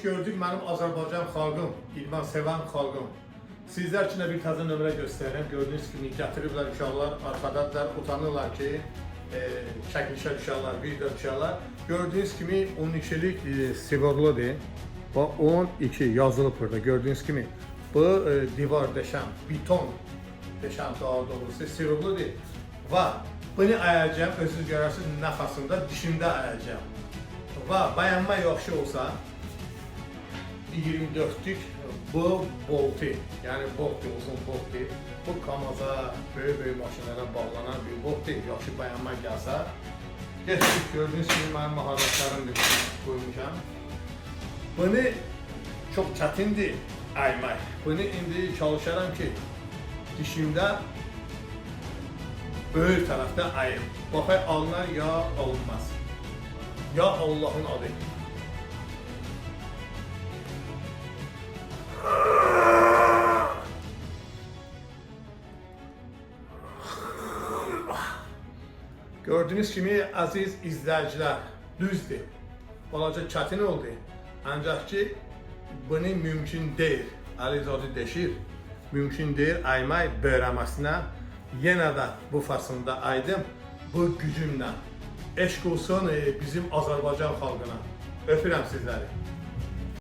gördük mənim Azərbaycan xalqım, idman sevən xalqım. Sizlər üçün də bir təzə nömrə göstərirəm. Gördüyünüz kimi gətiriblər uşaqlar, arxadadılar, utanırlar ki, çəkilişə düşərlər, video düşərlər. Gördüyünüz kimi 12'lik sivorludur. Bax 12 yazılıb burada. Gördüyünüz kimi bu divar deşəm, beton deşəm daha doğrusu sivorludur. Və bunu ayacağım, özünüz görərsiniz nəfəsində, dişində ayacağım. Və bayanma yaxşı olsa 24'lük bu boltu, yani boltu, uzun boltu, bu kamaza, böyük maşinlərə bağlanan bir boltu yaxşı bayanma gəlsə, geçtik gördüğünüz gibi mənim maharetlərim koymuşam. Bunu çok çətindir aymaq. Bunu indi çalışaram ki, dişimdə böyük tərəfdə ayım. Baxay alınar ya alınmaz. Ya Allah'ın adı. Gördüğünüz kimi aziz izləyicilər, düzdür. Balaca çətin oldu. Ancaq ki, bunu mümkün deyil. Əlizadə deşir. Mümkün deyil aymaq böyrəməsinə. Yenə də bu fasında aydım. Bu gücümlə. Eşq olsun bizim Azərbaycan xalqına. Öpürəm sizləri.